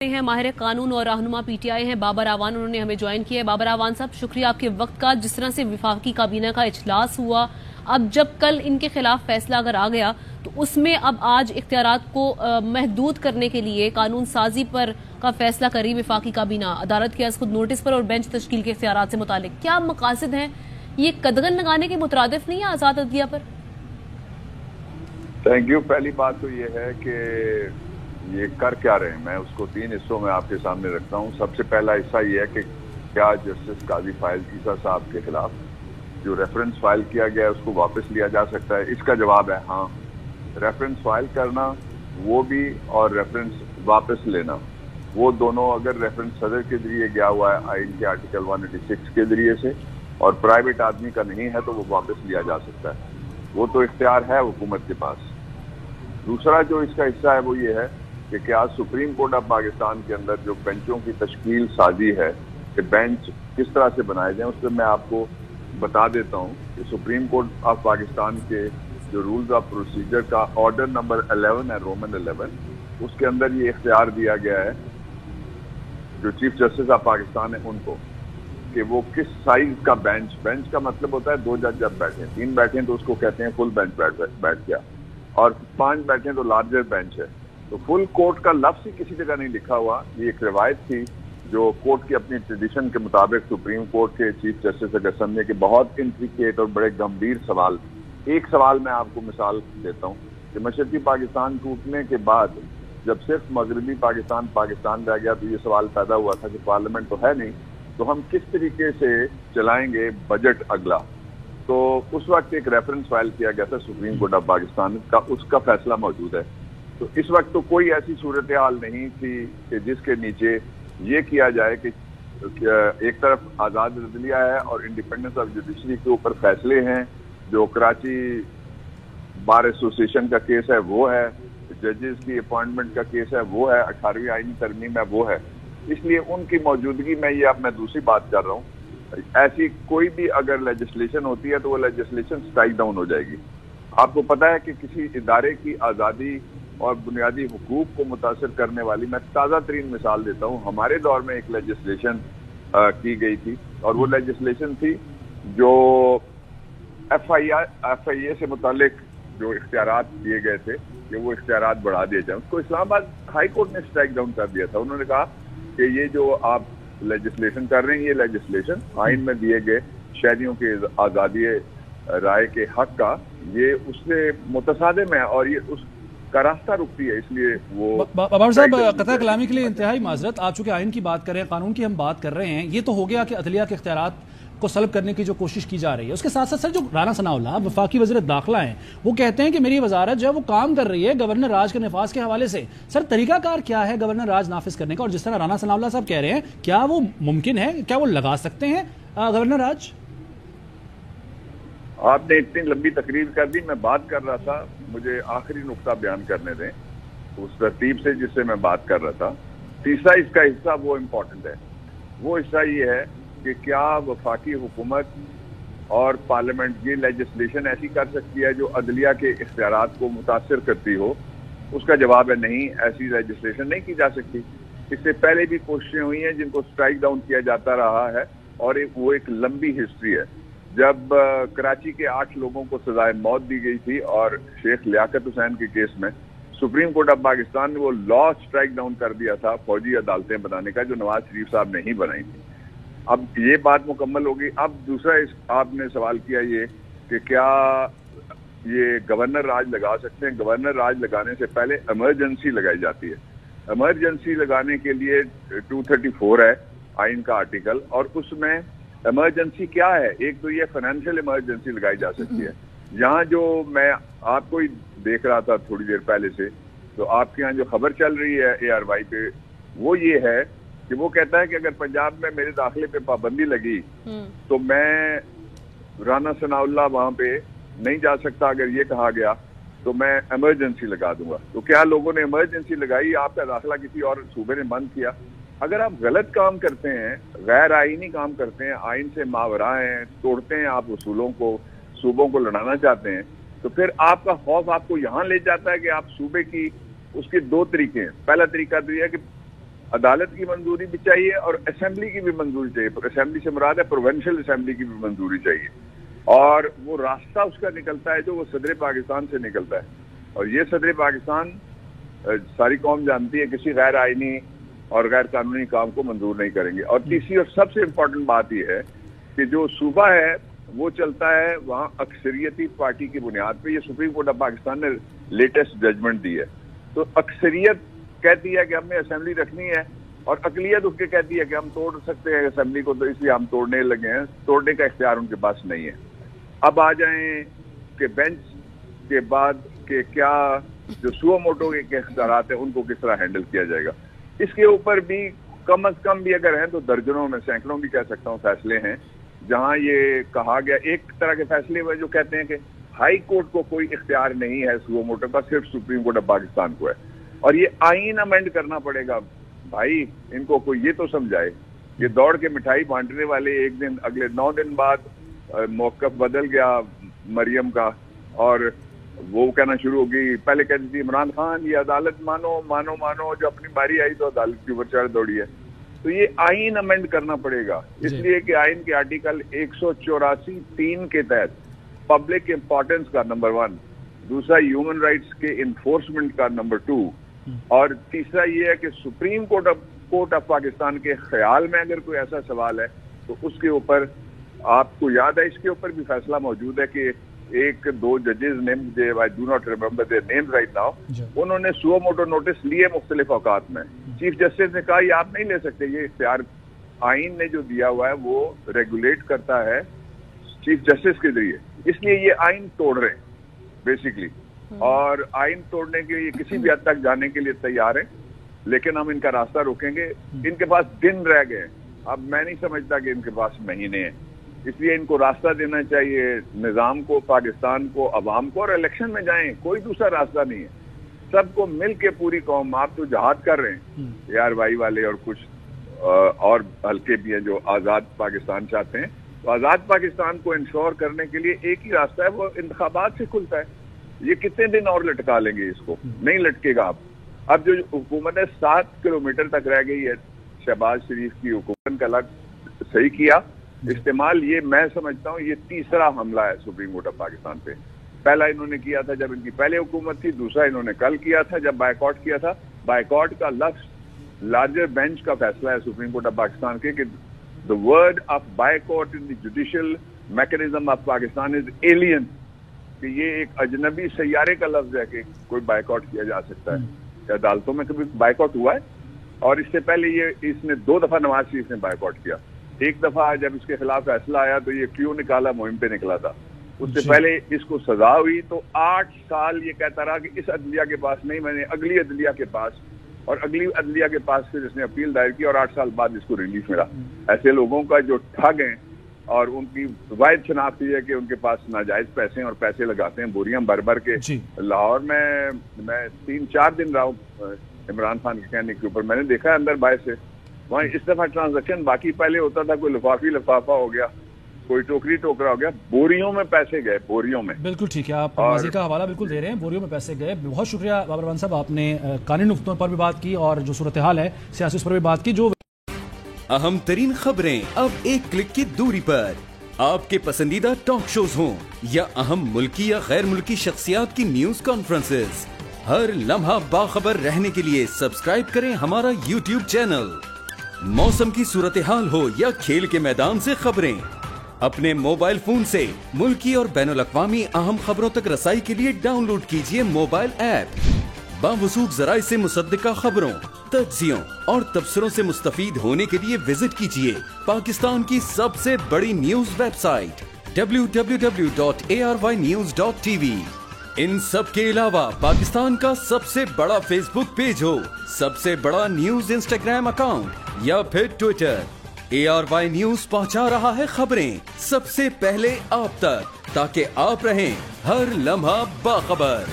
हैं माहिर कानून और रहनुमा पीटीआई हैं बाबर आवान, उन्होंने हमें ज्वाइन किया है। बाबर आवान साहब, शुक्रिया आपके वक्त का। जिस तरह से वफाकी काबीना का इजलास हुआ, अब जब कल इनके खिलाफ फैसला अगर आ गया तो उसमें अब आज इख्तियारात को महदूद करने के लिए कानून साजी पर का फैसला करी वफाकी काबीना। अदालत के खुद नोटिस पर और बेंच तश्कील के इख्तियारात से मुतालिक क्या मकासद हैं? ये कदगन लगाने के मुतरादिफ नहीं है आज़ाद अदलिया पर? Thank you. पहली बात तो ये है कि ये कर क्या रहे हैं, मैं उसको 3 हिस्सों में आपके सामने रखता हूँ। सबसे पहला हिस्सा ये है कि क्या जस्टिस काजी फाइल ईसा साहब के खिलाफ जो रेफरेंस फाइल किया गया है उसको वापस लिया जा सकता है? इसका जवाब है हाँ। रेफरेंस फाइल करना वो भी और रेफरेंस वापस लेना वो दोनों, अगर रेफरेंस सदर के जरिए गया हुआ है आइन के आर्टिकल 186 के जरिए से और प्राइवेट आदमी का नहीं है तो वो वापस लिया जा सकता है। वो तो इख्तियार है हुकूमत के पास। दूसरा जो इसका हिस्सा है वो ये है कि क्या सुप्रीम कोर्ट ऑफ पाकिस्तान के अंदर जो बेंचों की तश्कील साजी है कि बेंच किस तरह से बनाए जाएं, उस पर मैं आपको बता देता हूं कि सुप्रीम कोर्ट ऑफ पाकिस्तान के जो रूल्स ऑफ प्रोसीजर का ऑर्डर नंबर 11 है, रोमन 11, उसके अंदर ये इख्तियार दिया गया है जो चीफ जस्टिस ऑफ पाकिस्तान है उनको कि वो किस साइज का बेंच का मतलब होता है 2 जज जब बैठे, 3 बैठे तो उसको कहते हैं फुल बेंच बैठ गया, और 5 बैठे तो लार्जर बेंच है। तो फुल कोर्ट का लफ्ज ही किसी जगह नहीं लिखा हुआ। ये एक रिवायत थी जो कोर्ट की अपनी ट्रेडिशन के मुताबिक सुप्रीम कोर्ट के चीफ जस्टिस अगर समझे कि बहुत इंट्रिकेट और बड़े गंभीर सवाल। एक सवाल मैं आपको मिसाल देता हूँ कि मशरकी पाकिस्तान टूटने के बाद जब सिर्फ मगरबी पाकिस्तान रह गया तो ये सवाल पैदा हुआ था कि पार्लियामेंट तो है नहीं, तो हम किस तरीके से चलाएंगे बजट अगला। तो उस वक्त एक रेफरेंस फाइल किया गया था सुप्रीम कोर्ट ऑफ पाकिस्तान का, उसका फैसला मौजूद है। तो इस वक्त तो कोई ऐसी सूरत हाल नहीं थी कि जिसके नीचे ये किया जाए कि एक तरफ आज़ाद अदलिया है और इंडिपेंडेंस ऑफ जुडिशरी के ऊपर फैसले हैं, जो कराची बार एसोसिएशन का केस है वो है, जजेस की अपॉइंटमेंट का केस है वो है, 18वीं आईनी तरमीम है वो है। इसलिए उनकी मौजूदगी में ये अब मैं दूसरी बात कर रहा हूँ, ऐसी कोई भी अगर लेजिस्लेशन होती है तो वो लेजिस्लेशन स्ट्राइक डाउन हो जाएगी। आपको पता है कि किसी इदारे की आज़ादी और बुनियादी हुकूक को मुतासर करने वाली, मैं ताज़ा तरीन मिसाल देता हूँ, हमारे दौर में एक लेजिस्लेशन की गई थी और वो लेजिस्लेशन थी जो FIA से मुतालिक जो इख्तियारात दिए गए थे कि वो इख्तियारात बढ़ा दिए जाए, उसको इस्लामाबाद हाई कोर्ट ने स्ट्राइक डाउन कर दिया था। उन्होंने कहा कि ये जो आप लेजिस्लेशन कर रहे हैं ये लेजिस्लेशन आइन में दिए गए शहरियों के आज़ादी राय के हक का ये उससे मुतसादिम है और ये उस का रास्ता रुकती है, इसलिए वो। बाबर साहब, कतई कलामी के लिए इंतहाई माजरत, आप चूंकि आइन की बात कर रहे हैं, कानून की हम बात कर रहे हैं, ये तो हो गया कि अदलिया के इख्तियारात को सल्ब करने की जो कोशिश की जा रही है। उसके साथ साथ सर जो राना सनाउल्लाह वफाकी वज़ीर दाखिला हैं वो कहते हैं कि मेरी वजारत जो है वो काम कर रही है गवर्नर राज के नफाज के हवाले से। सर तरीकाकार क्या है गवर्नर राज नाफिज करने का? और जिस तरह राना सनाउल्लाह साहब कह रहे हैं, क्या वो मुमकिन है, क्या वो लगा सकते हैं गवर्नर राज? आपने इतनी लंबी तकरीर कर दी, मैं बात कर रहा था, मुझे आखिरी नुक्ता बयान करने दें उस तरतीब से जिससे मैं बात कर रहा था। तीसरा इसका हिस्सा वो इम्पोर्टेंट है, वो हिस्सा ये है कि क्या वफाकी हुकूमत और पार्लियामेंट ये लेजिस्लेशन ऐसी कर सकती है जो अदलिया के इख्तियारात को मुतासर करती हो? उसका जवाब है नहीं, ऐसी लेजिस्लेशन नहीं की जा सकती। इससे पहले भी कोशिशें हुई हैं जिनको स्ट्राइक डाउन किया जाता रहा है और वो एक लंबी हिस्ट्री है। जब कराची के 8 लोगों को सजाए मौत दी गई थी और शेख लियाकत हुसैन के केस में सुप्रीम कोर्ट ऑफ पाकिस्तान ने वो लॉ स्ट्राइक डाउन कर दिया था फौजी अदालतें बनाने का, जो नवाज शरीफ साहब ने ही बनाई थी। अब ये बात मुकम्मल होगी। अब दूसरा आपने सवाल किया ये कि क्या ये गवर्नर राज लगा सकते हैं? गवर्नर राज लगाने से पहले इमरजेंसी लगाई जाती है। इमरजेंसी लगाने के लिए 234 है आइन का आर्टिकल, और उसमें इमरजेंसी क्या है? एक तो ये फाइनेंशियल इमरजेंसी लगाई जा सकती है। यहाँ जो मैं आपको ही देख रहा था थोड़ी देर पहले से, तो आपके यहाँ जो खबर चल रही है ARY पे, वो ये है कि वो कहता है कि अगर पंजाब में मेरे दाखिले पे पाबंदी लगी तो मैं राना सनाउल्लाह वहां पे नहीं जा सकता। अगर ये कहा गया तो मैं इमरजेंसी लगा दूंगा। तो क्या लोगों ने इमरजेंसी लगाई? आपका दाखिला किसी और सूबे ने बंद किया। अगर आप गलत काम करते हैं, गैर आईनी काम करते हैं, आइन से मावरा हैं, तोड़ते हैं आप उसूलों को, सूबों को लड़ाना चाहते हैं, तो फिर आपका खौफ आपको यहाँ ले जाता है कि आप सूबे की, उसके 2 तरीके हैं। पहला तरीका तो यह है कि عدالت کی منظوری بھی چاہیے اور اسمبلی کی بھی منظوری چاہیے. اسمبلی سے مراد ہے پروونشل اسمبلی کی بھی منظوری چاہیے, اور وہ راستہ اس کا نکلتا ہے جو وہ صدر پاکستان سے نکلتا ہے. اور یہ صدر پاکستان ساری قوم جانتی ہے کسی غیر آئینی اور غیر قانونی کام کو منظور نہیں کریں گے. اور تیسری اور سب سے امپورٹنٹ بات یہ ہے کہ جو صوبہ ہے وہ چلتا ہے وہاں اکثریتی پارٹی کی بنیاد پہ. یہ سپریم کورٹ آف پاکستان نے لیٹسٹ ججمنٹ دی ہے. تو اکثریت کہتی ہے کہ ہم نے اسمبلی رکھنی ہے اور اقلیت اس کے کہتی ہے کہ ہم توڑ سکتے ہیں اسمبلی کو, تو اس لیے ہم توڑنے لگے ہیں. توڑنے کا اختیار ان کے پاس نہیں ہے. اب آ جائیں کہ بینچ کے بعد کہ کیا جو سو موٹو کے اختیارات ہیں ان کو کس طرح ہینڈل کیا جائے گا. اس کے اوپر بھی کم از کم بھی اگر ہیں تو درجنوں میں سینکڑوں بھی کہہ سکتا ہوں فیصلے ہیں جہاں یہ کہا گیا. ایک طرح کے فیصلے ہوئے جو کہتے ہیں کہ ہائی کورٹ کو کوئی اختیار نہیں ہے سو موٹو کا, صرف سپریم کورٹ آف پاکستان کو ہے. اور یہ آئین امینڈ کرنا پڑے گا. بھائی ان کو کوئی یہ تو سمجھائے. یہ دوڑ کے مٹھائی بانٹنے والے ایک دن اگلے 9 دن بعد موقف بدل گیا مریم کا, اور وہ کہنا شروع ہو گئی. پہلے کہتی تھی عمران خان یہ عدالت مانو مانو مانو, جو اپنی باری آئی تو عدالت کے اوپر چڑھ دوڑی ہے. تو یہ آئین امینڈ کرنا پڑے گا, اس لیے کہ آئین کے آرٹیکل 184(3) کے تحت پبلک امپورٹنس کا نمبر 1, دوسرا ہیومن رائٹس کے انفورسمنٹ کا نمبر 2, اور تیسرا یہ ہے کہ سپریم کورٹ آف پاکستان کے خیال میں اگر کوئی ایسا سوال ہے تو اس کے اوپر آپ کو یاد ہے اس کے اوپر بھی فیصلہ موجود ہے کہ 1-2 ججز names, I do not remember their names right now, انہوں نے سو موٹو نوٹس لیے مختلف اوقات میں. چیف جسٹس نے کہا یہ آپ نہیں لے سکتے, یہ اختیار آئین نے جو دیا ہوا ہے وہ ریگولیٹ کرتا ہے چیف جسٹس کے ذریعے. اس لیے یہ آئین توڑ رہے ہیں بیسیکلی, اور آئین توڑنے کے لیے کسی بھی حد تک جانے کے لیے تیار ہیں, لیکن ہم ان کا راستہ روکیں گے. ان کے پاس دن رہ گئے, اب میں نہیں سمجھتا کہ ان کے پاس مہینے ہیں. اس لیے ان کو راستہ دینا چاہیے نظام کو, پاکستان کو, عوام کو, اور الیکشن میں جائیں. کوئی دوسرا راستہ نہیں ہے. سب کو مل کے پوری قوم, آپ تو جہاد کر رہے ہیں AR وائی والے اور کچھ اور حلقے بھی ہیں جو آزاد پاکستان چاہتے ہیں. تو آزاد پاکستان کو انشور کرنے کے لیے ایک ہی راستہ ہے, وہ انتخابات سے کھلتا ہے. یہ کتنے دن اور لٹکا لیں گے اس کو؟ نہیں لٹکے گا. اب جو حکومت ہے 7 کلومیٹر تک رہ گئی ہے شہباز شریف کی حکومت کا لگ صحیح کیا استعمال. یہ میں سمجھتا ہوں یہ تیسرا حملہ ہے سپریم کورٹ آف پاکستان پہ. پہلا انہوں نے کیا تھا جب ان کی پہلے حکومت تھی, دوسرا انہوں نے کل کیا تھا جب بائیکاٹ کیا تھا. بائیکاٹ کا لفظ لارجر بینچ کا فیصلہ ہے سپریم کورٹ آف پاکستان کے کہ the word of boycott in the judicial mechanism of Pakistan is alien, کہ یہ ایک اجنبی سیارے کا لفظ ہے کہ کوئی بائیکاٹ کیا جا سکتا ہے. عدالتوں میں کبھی بائیکاٹ ہوا ہے؟ اور اس سے پہلے یہ اس نے 2 دفعہ نواز شریف نے بائیکاٹ کیا. ایک دفعہ جب اس کے خلاف فیصلہ آیا تو یہ کیوں نکالا مہم پہ نکلا تھا. اس سے پہلے اس کو سزا ہوئی تو 8 سال یہ کہتا رہا کہ اس عدلیہ کے پاس نہیں, میں نے اگلی عدلیہ کے پاس, اور اگلی عدلیہ کے پاس پھر اس نے اپیل دائر کی اور 8 سال بعد اس کو ریلیف ملا. ایسے لوگوں کا جو ٹھگ ہیں اور ان کی واحد شناخت یہ ہے کہ ان کے پاس ناجائز پیسے ہیں اور پیسے لگاتے ہیں بوریاں بھر بھر کے. لاہور میں 3-4 دن رہا ہوں عمران خان کے کہنے کے اوپر, میں نے دیکھا اندر باہر سے وہاں اس دفعہ ٹرانزیکشن, باقی پہلے ہوتا تھا کوئی لفافہ ہو گیا, کوئی ٹوکری ٹوکرا ہو گیا, بوریوں میں پیسے گئے, بوریوں میں. بالکل ٹھیک ہے, آپ ماضی کا حوالہ بالکل دے رہے ہیں, بوریوں میں پیسے گئے. بہت شکریہ بابر اعوان صاحب, آپ نے قانونی نقطوں پر بھی بات کی اور جو صورتحال ہے سیاسی اس پر بھی بات کی. جو اہم ترین خبریں اب ایک کلک کی دوری پر, آپ کے پسندیدہ ٹاک شوز ہوں یا اہم ملکی یا غیر ملکی شخصیات کی نیوز کانفرنسز, ہر لمحہ باخبر رہنے کے لیے سبسکرائب کریں ہمارا YouTube چینل. موسم کی صورتحال ہو یا کھیل کے میدان سے خبریں, اپنے موبائل فون سے ملکی اور بین الاقوامی اہم خبروں تک رسائی کے لیے ڈاؤن لوڈ کیجیے موبائل ایپ. باوثوق ذرائع سے مصدقہ خبروں, تجزیوں اور تبصروں سے مستفید ہونے کے لیے وزٹ کیجیے پاکستان کی سب سے بڑی نیوز ویب سائٹ www.arYnews.tv. ان سب کے علاوہ پاکستان کا سب سے بڑا فیس بک پیج ہو, سب سے بڑا نیوز انسٹاگرام اکاؤنٹ یا پھر ٹویٹر, ARY نیوز پہنچا رہا ہے خبریں سب سے پہلے آپ تک, تاکہ آپ رہیں ہر لمحہ باخبر.